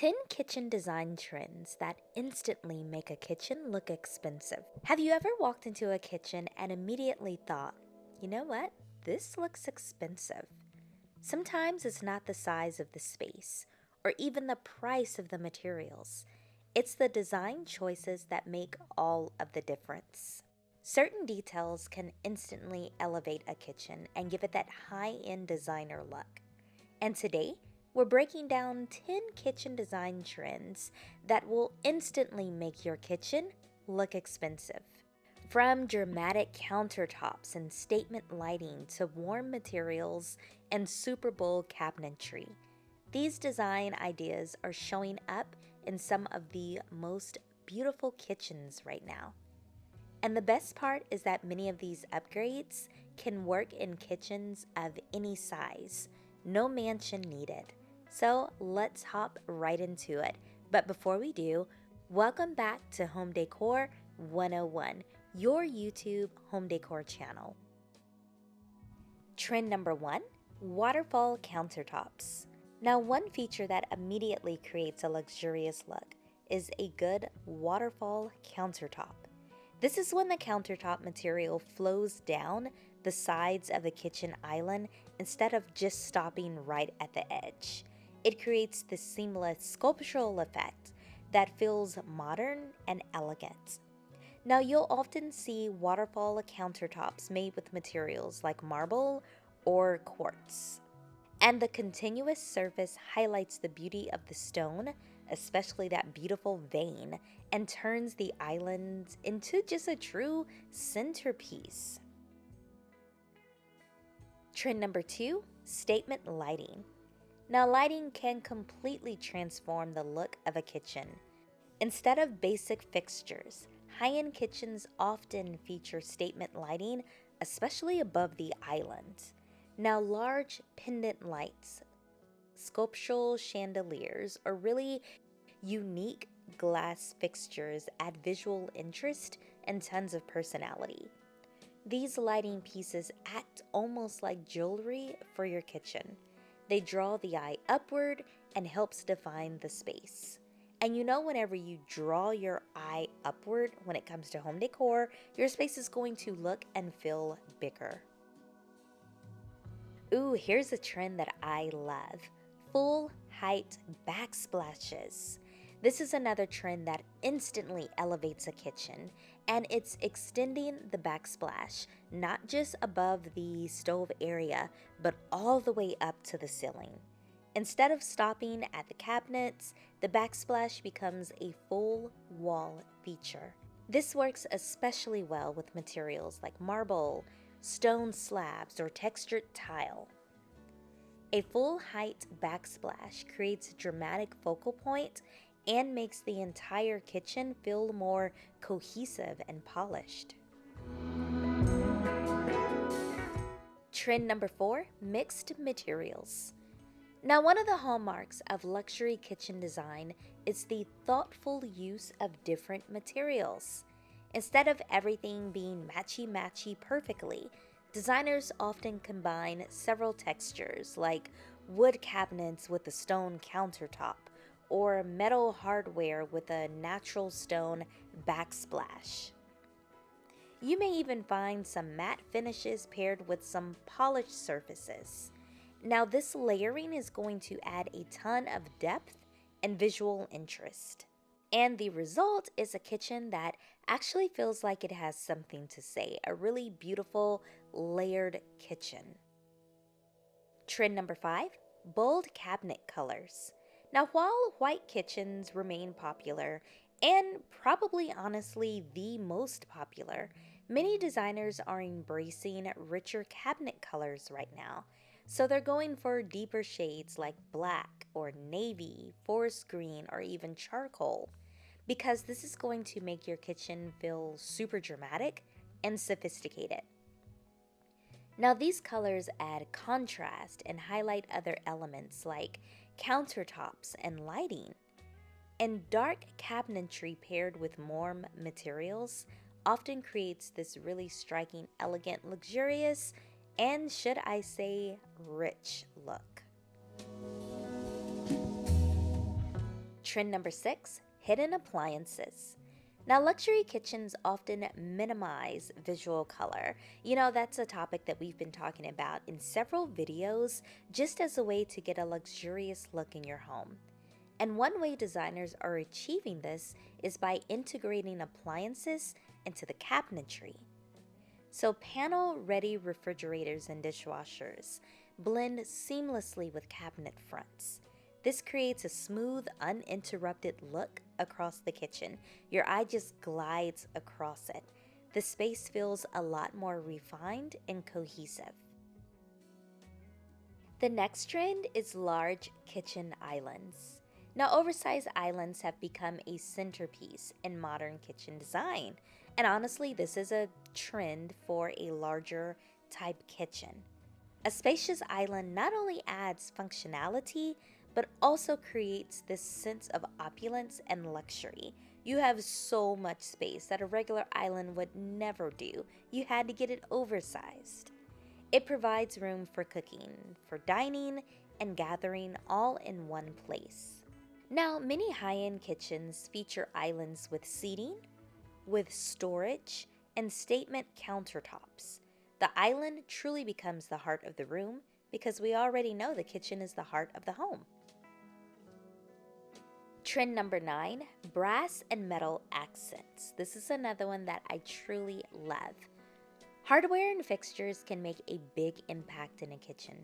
10 kitchen design trends that instantly make a kitchen look expensive. Have you ever walked into a kitchen and immediately thought, you know what? This looks expensive. Sometimes it's not the size of the space or even the price of the materials. It's the design choices that make all of the difference. Certain details can instantly elevate a kitchen and give it that high-end designer look. And today, we're breaking down 10 kitchen design trends that will instantly make your kitchen look expensive. From dramatic countertops and statement lighting to warm materials and Super Bowl cabinetry, these design ideas are showing up in some of the most beautiful kitchens right now. And the best part is that many of these upgrades can work in kitchens of any size. No mansion needed. So let's hop right into it. But before we do, welcome back to Home Decor 101, your YouTube home decor channel. Trend number 1, Waterfall Countertops. Now, one feature that immediately creates a luxurious look is a good waterfall countertop. This is when the countertop material flows down the sides of the kitchen island instead of just stopping right at the edge. It creates this seamless sculptural effect that feels modern and elegant. Now, you'll often see waterfall countertops made with materials like marble or quartz. And the continuous surface highlights the beauty of the stone, especially that beautiful vein, and turns the island into just a true centerpiece. Trend number 2, statement lighting. Now, lighting can completely transform the look of a kitchen. Instead of basic fixtures, high-end kitchens often feature statement lighting, especially above the island. Now, large pendant lights, sculptural chandeliers, or really unique glass fixtures add visual interest and tons of personality. These lighting pieces act almost like jewelry for your kitchen. They draw the eye upward and helps define the space. And you know, whenever you draw your eye upward when it comes to home decor, your space is going to look and feel bigger. Ooh, here's a trend that I love. Full height backsplashes. This is another trend that instantly elevates a kitchen, and it's extending the backsplash, not just above the stove area, but all the way up to the ceiling. Instead of stopping at the cabinets, the backsplash becomes a full wall feature. This works especially well with materials like marble, stone slabs, or textured tile. A full height backsplash creates a dramatic focal point and makes the entire kitchen feel more cohesive and polished. Trend number 4, mixed materials. Now, one of the hallmarks of luxury kitchen design is the thoughtful use of different materials. Instead of everything being matchy-matchy perfectly, designers often combine several textures like wood cabinets with a stone countertop or metal hardware with a natural stone backsplash. You may even find some matte finishes paired with some polished surfaces. Now, this layering is going to add a ton of depth and visual interest. And the result is a kitchen that actually feels like it has something to say, a really beautiful layered kitchen. Trend number 5, bold cabinet colors. Now, while white kitchens remain popular, and probably honestly the most popular, many designers are embracing richer cabinet colors right now. So they're going for deeper shades like black or navy, forest green, or even charcoal, because this is going to make your kitchen feel super dramatic and sophisticated. Now, these colors add contrast and highlight other elements like countertops and lighting. And dark cabinetry paired with warm materials often creates this really striking, elegant, luxurious, and should I say, rich look. Trend number 6, hidden appliances. Now, luxury kitchens often minimize visual color. That's a topic that we've been talking about in several videos just as a way to get a luxurious look in your home. And one way designers are achieving this is by integrating appliances into the cabinetry. So, panel-ready refrigerators and dishwashers blend seamlessly with cabinet fronts. This creates a smooth, uninterrupted look across the kitchen. Your eye just glides across it. The space feels a lot more refined and cohesive. The next trend is large kitchen islands. Now, oversized islands have become a centerpiece in modern kitchen design. And honestly, this is a trend for a larger type kitchen. A spacious island not only adds functionality, but also creates this sense of opulence and luxury. You have so much space that a regular island would never do. You had to get it oversized. It provides room for cooking, for dining, and gathering all in one place. Now, many high-end kitchens feature islands with seating, with storage, and statement countertops. The island truly becomes the heart of the room because we already know the kitchen is the heart of the home. Trend number 9, brass and metal accents. This is another one that I truly love. Hardware and fixtures can make a big impact in a kitchen.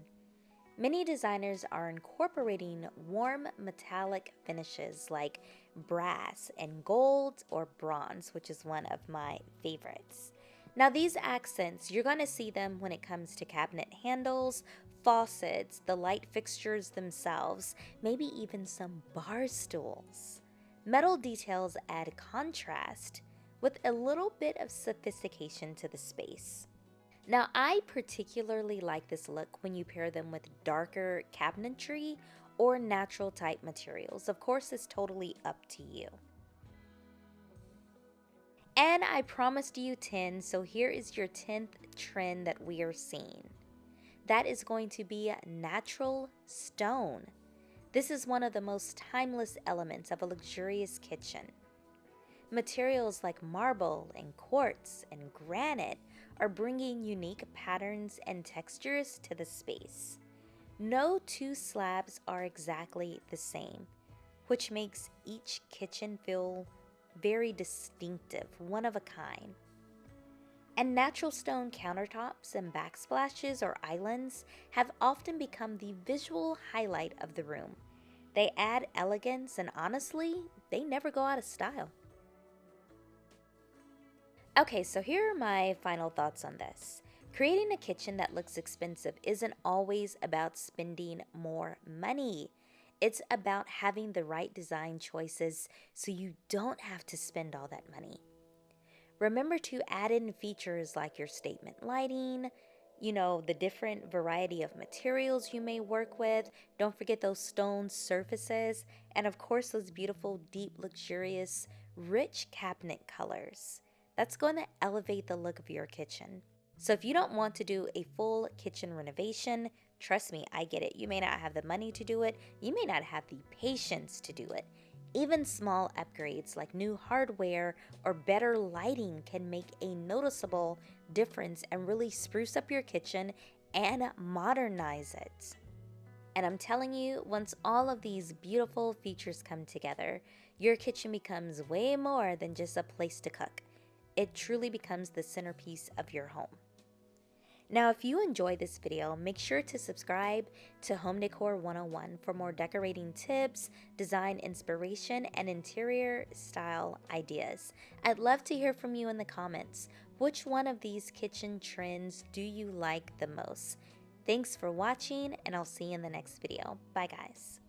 Many designers are incorporating warm metallic finishes like brass and gold or bronze, which is one of my favorites. Now, these accents, you're going to see them when it comes to cabinet handles, faucets, the light fixtures themselves, maybe even some bar stools. Metal details add contrast with a little bit of sophistication to the space. Now, I particularly like this look when you pair them with darker cabinetry or natural type materials. Of course, it's totally up to you. And I promised you 10, so here is your 10th trend that we are seeing. That is going to be natural stone. This is one of the most timeless elements of a luxurious kitchen. Materials like marble and quartz and granite are bringing unique patterns and textures to the space. No two slabs are exactly the same, which makes each kitchen feel very distinctive, one of a kind. And natural stone countertops and backsplashes or islands have often become the visual highlight of the room. They add elegance and honestly, they never go out of style. Okay, so here are my final thoughts on this. Creating a kitchen that looks expensive isn't always about spending more money. It's about having the right design choices so you don't have to spend all that money. Remember to add in features like your statement lighting, the different variety of materials you may work with. Don't forget those stone surfaces, and of course those beautiful, deep, luxurious, rich cabinet colors. That's going to elevate the look of your kitchen. So if you don't want to do a full kitchen renovation, trust me, I get it. You may not have the money to do it. You may not have the patience to do it. Even small upgrades like new hardware or better lighting can make a noticeable difference and really spruce up your kitchen and modernize it. And I'm telling you, once all of these beautiful features come together, your kitchen becomes way more than just a place to cook. It truly becomes the centerpiece of your home. Now, if you enjoyed this video, make sure to subscribe to Home Decor 101 for more decorating tips, design inspiration, and interior style ideas. I'd love to hear from you in the comments. Which one of these kitchen trends do you like the most? Thanks for watching, and I'll see you in the next video. Bye, guys.